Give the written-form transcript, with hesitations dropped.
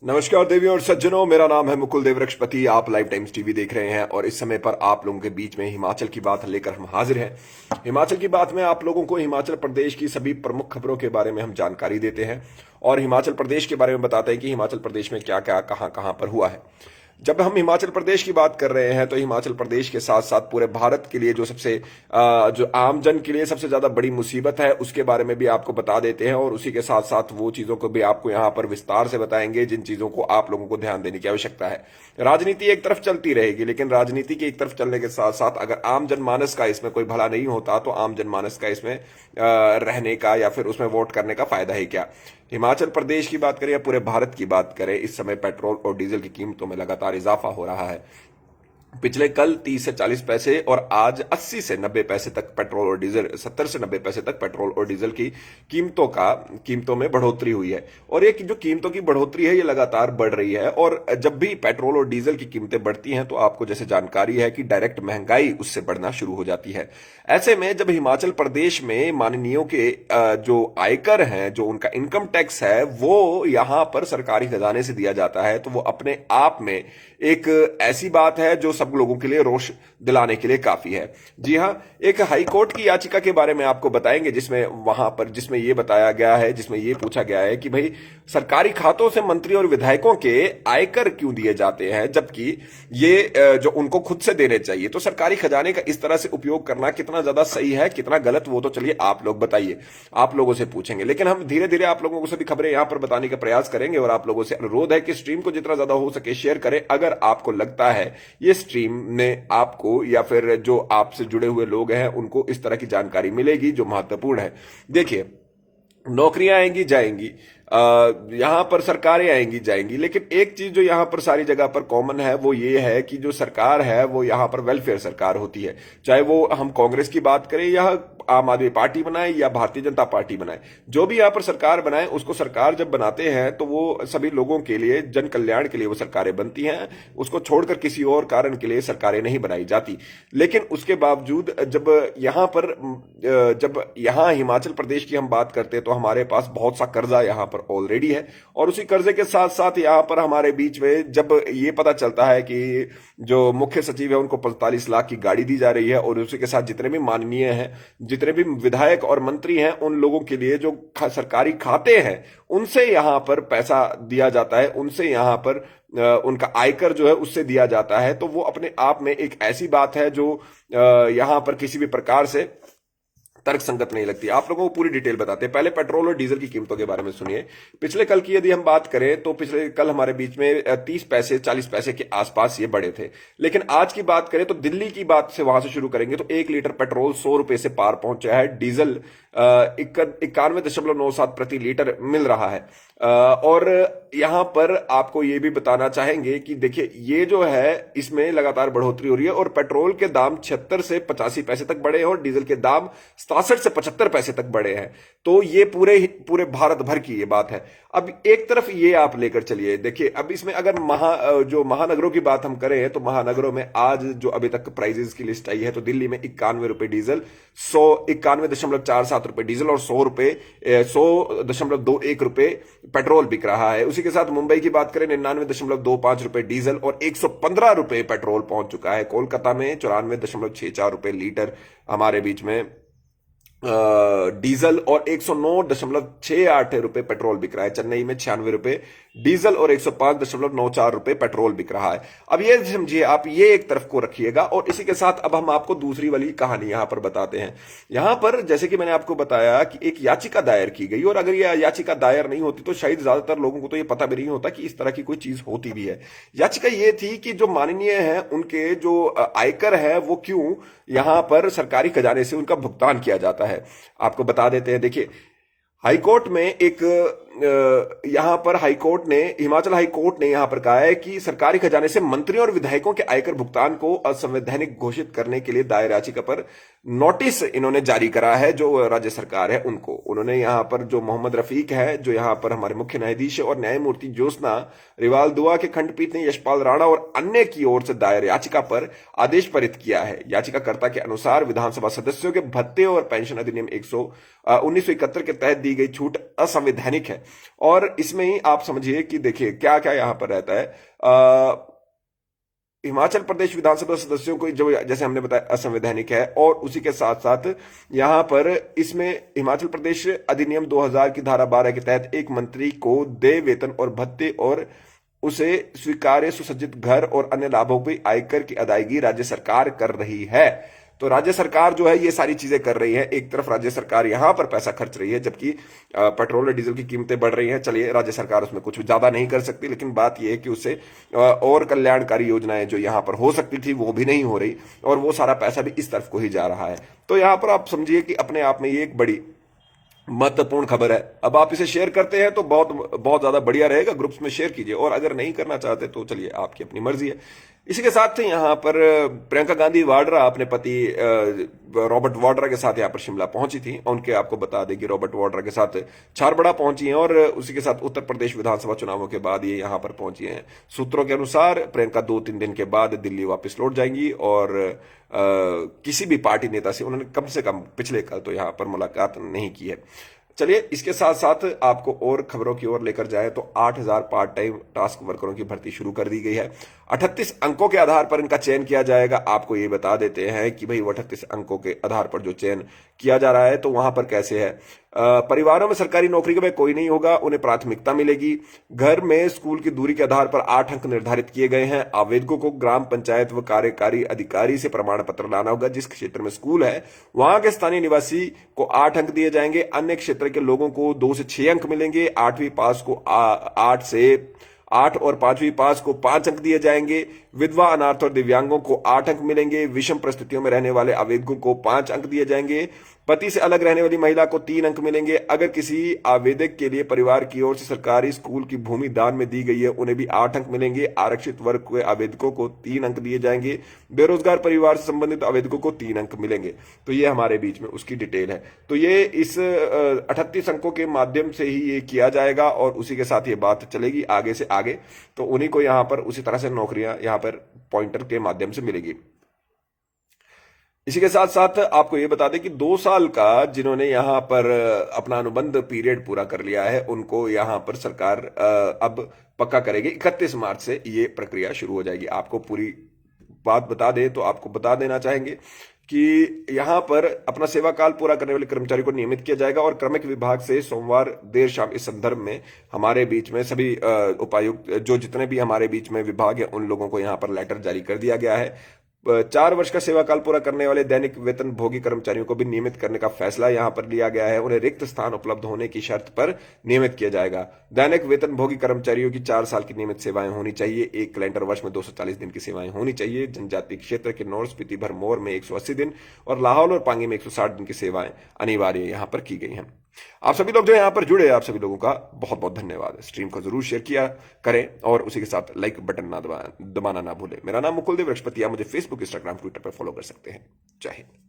नमस्कार देवियों और सज्जनों, मेरा नाम है मुकुल देवरक्षपति। आप लाइव टाइम्स टीवी देख रहे हैं और इस समय पर आप लोगों के बीच में हिमाचल की बात लेकर हम हाजिर हैं। हिमाचल की बात में आप लोगों को हिमाचल प्रदेश की सभी प्रमुख खबरों के बारे में हम जानकारी देते हैं और हिमाचल प्रदेश के बारे में बताते हैं कि हिमाचल प्रदेश में क्या क्या कहां कहां पर हुआ है। जब हम हिमाचल प्रदेश की बात कर रहे हैं तो हिमाचल प्रदेश के साथ साथ पूरे भारत के लिए जो सबसे जो आम जन के लिए सबसे ज्यादा बड़ी मुसीबत है उसके बारे में भी आपको बता देते हैं और उसी के साथ साथ वो चीजों को भी आपको यहाँ पर विस्तार से बताएंगे जिन चीजों को आप लोगों को ध्यान देने की आवश्यकता है। राजनीति एक तरफ चलती रहेगी, लेकिन राजनीति की एक तरफ चलने के साथ साथ अगर आम जनमानस का इसमें कोई भला नहीं होता तो आम जनमानस का इसमें रहने का या फिर उसमें वोट करने का फायदा ही क्या। हिमाचल प्रदेश की बात करें या पूरे भारत की बात करें, इस समय पेट्रोल और डीजल की कीमतों में लगातार इजाफा हो रहा है। पिछले कल 30 से 40 पैसे और आज 80 से 90 पैसे तक पेट्रोल और डीजल, 70 से 90 पैसे तक पेट्रोल और डीजल की कीमतों में बढ़ोतरी हुई है। और ये जो कीमतों की बढ़ोतरी है ये लगातार बढ़ रही है और जब भी पेट्रोल और डीजल की कीमतें बढ़ती हैं तो आपको जैसे जानकारी है कि डायरेक्ट महंगाई उससे बढ़ना शुरू हो जाती है। ऐसे में जब हिमाचल प्रदेश में माननीयों के जो आयकर हैं, जो उनका इनकम टैक्स है, वो यहां पर सरकारी खजाने से दिया जाता है तो वो अपने आप में एक ऐसी बात है जो सब लोगों के लिए रोष दिलाने के लिए काफी है। जी हां, एक हाईकोर्ट की याचिका के बारे में आपको बताएंगे जिसमें ये बताया गया है, जिसमें ये पूछा गया है कि भाई सरकारी खातों से मंत्री और विधायकों के आयकर क्यों दिए जाते हैं जबकि ये जो उनको खुद से देने चाहिए। तो सरकारी खजाने का इस तरह से उपयोग करना कितना ज्यादा सही है, कितना गलत, वो तो चलिए आप लोग बताइए, आप लोगों से पूछेंगे। लेकिन हम धीरे धीरे आप लोगों को सभी खबरें यहां पर बताने का प्रयास करेंगे और आप लोगों से अनुरोध है कि स्ट्रीम को जितना ज्यादा हो सके शेयर करें। अगर आपको लगता है ये स्ट्रीम ने आपको या फिर जो आपसे जुड़े हुए लोग हैं उनको इस तरह की जानकारी मिलेगी जो महत्वपूर्ण है। देखिए, नौकरियां आएंगी जाएंगी, यहां पर सरकारें आएंगी जाएंगी, लेकिन एक चीज जो यहां पर सारी जगह पर कॉमन है वो ये है कि जो सरकार है वो यहां पर वेलफेयर सरकार होती है। चाहे वो हम कांग्रेस की बात करें या आम आदमी पार्टी बनाए या भारतीय जनता पार्टी बनाए, जो भी यहां पर सरकार बनाए उसको सरकार जब बनाते हैं तो वो सभी लोगों के लिए, जन कल्याण के लिए वो सरकारें बनती हैं। उसको छोड़कर किसी और कारण के लिए सरकारें नहीं बनाई जाती। लेकिन उसके बावजूद जब यहां हिमाचल प्रदेश की हम बात करते हैं तो हमारे पास बहुत सा कर्जा यहां पर ऑलरेडी है और उसी कर्जे के साथ साथ यहां पर हमारे बीच में जब ये पता चलता है कि जो मुख्य सचिव है उनको 45 लाख की गाड़ी दी जा रही है और उसी के साथ जितने भी माननीय हैं, जितने भी विधायक और मंत्री हैं, उन लोगों के लिए जो सरकारी खाते हैं उनसे यहां पर पैसा दिया जाता है, उनसे यहां पर उनका आयकर जो है उससे दिया जाता है, तो वो अपने आप में एक ऐसी बात है जो यहां पर किसी भी प्रकार से तर्क संगत नहीं लगती। आप लोगों को पूरी डिटेल बताते हैं। पहले पेट्रोल और डीजल की कीमतों के बारे में सुनिए। पिछले कल की यदि हम बात करें तो पिछले कल हमारे बीच में 30 पैसे 40 पैसे के आसपास ये बढ़े थे, लेकिन आज की बात करें तो दिल्ली की बात से वहां से शुरू करेंगे तो 1 लीटर पेट्रोल 100 रुपए से पार पहुंचा है, डीजल 91.97 प्रति लीटर मिल रहा है। और यहां पर आपको ये भी बताना चाहेंगे कि देखिए ये जो है इसमें लगातार बढ़ोतरी हो रही है और पेट्रोल के दाम 76 से 85 पैसे तक बढ़े हैं और डीजल के दाम 67 से 75 पैसे तक बढ़े हैं। तो ये पूरे भारत भर की ये बात है। अब एक तरफ ये आप लेकर चलिए, देखिए अब इसमें अगर जो महानगरों की बात हम करें तो महानगरों में आज जो अभी तक प्राइजेस की लिस्ट आई है तो दिल्ली में 91 रुपए डीजल, 91.47 रुपए डीजल और 100.21 रुपए पेट्रोल बिक रहा है। उसी के साथ मुंबई की बात करें 99.25 रुपए डीजल और 115 रुपए पेट्रोल पहुंच चुका है। कोलकाता में 94.64 रुपए लीटर हमारे बीच में डीजल और 109.68 रुपए पेट्रोल बिक रहा है। चेन्नई में 96 रुपए डीजल और 105.94 रुपए पेट्रोल बिक रहा है। अब ये समझिए, आप ये एक तरफ को रखिएगा और इसी के साथ अब हम आपको दूसरी वाली कहानी यहां पर बताते हैं। यहां पर जैसे कि मैंने आपको बताया कि एक याचिका दायर की गई और अगर यह याचिका दायर नहीं होती तो शायद ज्यादातर लोगों को तो यह पता भी नहीं होता कि इस तरह की कोई चीज होती भी है। याचिका ये थी कि जो माननीय है उनके जो आयकर है वो क्यों यहां पर सरकारी खजाने से उनका भुगतान किया जाता है। आपको बता देते हैं। देखिए, हाईकोर्ट में यहां पर हिमाचल हाईकोर्ट ने यहां पर कहा है कि सरकारी खजाने से मंत्रियों और विधायकों के आयकर भुगतान को असंवैधानिक घोषित करने के लिए दायर याचिका पर नोटिस इन्होंने जारी करा है। जो राज्य सरकार है उन्होंने यहां पर जो मोहम्मद रफीक है, जो यहां पर हमारे मुख्य न्यायाधीश और न्यायमूर्ति ज्योत्सना रिवाल दुआ के खंडपीठ ने यशपाल राणा और अन्य की ओर से दायर याचिका पर आदेश पारित किया है। याचिकाकर्ता के अनुसार विधानसभा सदस्यों के भत्ते और पेंशन अधिनियम 1971 के तहत दी गई छूट असंवैधानिक है। और इसमें ही आप समझिए कि देखिए क्या क्या यहां पर रहता है। हिमाचल प्रदेश विधानसभा सदस्यों को जो जैसे हमने बताया असंवैधानिक है, और उसी के साथ साथ यहां पर इसमें हिमाचल प्रदेश अधिनियम 2000 की धारा 12 के तहत एक मंत्री को देय वेतन और भत्ते और उसे स्वीकार्य सुसज्जित घर और अन्य लाभों की आयकर की अदायगी राज्य सरकार कर रही है। तो राज्य सरकार जो है ये सारी चीजें कर रही है। एक तरफ राज्य सरकार यहां पर पैसा खर्च रही है, जबकि पेट्रोल और डीजल की कीमतें बढ़ रही हैं। चलिए, राज्य सरकार उसमें कुछ ज्यादा नहीं कर सकती, लेकिन बात यह है कि उससे और कल्याणकारी योजनाएं जो यहां पर हो सकती थी वो भी नहीं हो रही, और वो सारा पैसा भी इस तरफ को ही जा रहा है। तो यहां पर आप समझिए कि अपने आप में ये एक बड़ी महत्वपूर्ण खबर है। अब आप इसे शेयर करते हैं तो बहुत बहुत ज्यादा बढ़िया रहेगा, ग्रुप्स में शेयर कीजिए, और अगर नहीं करना चाहते तो चलिए, आपकी अपनी मर्जी है। इसी के साथ यहाँ पर प्रियंका गांधी वाड्रा अपने पति रॉबर्ट वाड्रा के साथ यहाँ पर शिमला पहुंची थी। उनके आपको बता दें कि रॉबर्ट वाड्रा के साथ छारबड़ा पहुंची हैं, और उसी के साथ उत्तर प्रदेश विधानसभा चुनावों के बाद ये यहाँ पर पहुंची हैं। सूत्रों के अनुसार प्रियंका 2-3 दिन के बाद दिल्ली वापस लौट जाएंगी, और किसी भी पार्टी नेता से उन्होंने कम से कम पिछले कल तो यहाँ पर मुलाकात नहीं की है। चलिए, इसके साथ साथ आपको और खबरों की ओर लेकर जाए तो 8000 पार्ट टाइम टास्क वर्करों की भर्ती शुरू कर दी गई है। 38 अंकों के आधार पर इनका चयन किया जाएगा। आपको ये बता देते हैं कि भाई वो 38 अंकों के आधार पर जो चयन किया जा रहा है, तो वहां पर कैसे है। परिवारों में सरकारी नौकरी का कोई नहीं होगा, उन्हें प्राथमिकता मिलेगी। घर में स्कूल की दूरी के आधार पर 8 अंक निर्धारित किए गए हैं। आवेदकों को ग्राम पंचायत व कार्यकारी अधिकारी से प्रमाण पत्र लाना होगा। जिस क्षेत्र में स्कूल है वहां के स्थानीय निवासी को 8 अंक दिए जाएंगे। अन्य क्षेत्र के लोगों को 2 से 6 अंक मिलेंगे। 8वीं पास को 8 और 5वीं पास को 5 अंक दिए जाएंगे। विधवा, अनाथ और दिव्यांगों को 8 अंक मिलेंगे। विषम परिस्थितियों में रहने वाले आवेदकों को 5 अंक दिए जाएंगे। पति से अलग रहने वाली महिला को 3 अंक मिलेंगे। अगर किसी आवेदक के लिए परिवार की ओर से सरकारी स्कूल की भूमि दान में दी गई है, उन्हें भी 8 अंक मिलेंगे। आरक्षित वर्ग के आवेदकों को 3 अंक दिए जाएंगे। बेरोजगार परिवार से संबंधित आवेदकों को 3 अंक मिलेंगे। तो ये हमारे बीच में उसकी डिटेल है। तो ये इस 38 अंकों के माध्यम से ही ये किया जाएगा, और उसी के साथ ये बात चलेगी आगे से आगे। तो उन्हीं को यहाँ पर उसी तरह से नौकरियां यहाँ पर पॉइंटर के माध्यम से मिलेगी। इसी के साथ साथ आपको ये बता दें कि 2 साल का जिन्होंने यहाँ पर अपना अनुबंध पीरियड पूरा कर लिया है, उनको यहाँ पर सरकार अब पक्का करेगी। 31 मार्च से ये प्रक्रिया शुरू हो जाएगी। आपको पूरी बात बता दें तो आपको बता देना चाहेंगे कि यहाँ पर अपना सेवा काल पूरा करने वाले कर्मचारी को नियमित किया जाएगा, और क्रमिक विभाग से सोमवार देर शाम इस संदर्भ में हमारे बीच में सभी उपायुक्त जो जितने भी हमारे बीच में विभाग है उन लोगों को यहाँ पर लेटर जारी कर दिया गया है। 4 वर्ष का सेवा काल पूरा करने वाले दैनिक वेतन भोगी कर्मचारियों को भी नियमित करने का फैसला यहां पर लिया गया है। उन्हें रिक्त स्थान उपलब्ध होने की शर्त पर नियमित किया जाएगा। दैनिक वेतन भोगी कर्मचारियों की 4 साल की नियमित सेवाएं होनी चाहिए। 1 कैलेंडर वर्ष में 240 दिन की सेवाएं होनी चाहिए। जनजातीय क्षेत्र के नॉर्थ स्पीति भरमौर में 180 दिन और लाहौल और पांगी में 160 दिन की सेवाएं अनिवार्य यहां पर की गई हैं। आप सभी लोग जो यहां पर जुड़े, आप सभी लोगों का बहुत बहुत धन्यवाद। स्ट्रीम को जरूर शेयर किया करें, और उसी के साथ लाइक बटन दबाना ना भूलें। मेरा नाम मुकुल देव वृक्षपति। आप मुझे फेसबुक, इंस्टाग्राम, ट्विटर पर फॉलो कर सकते हैं। जय हिंद।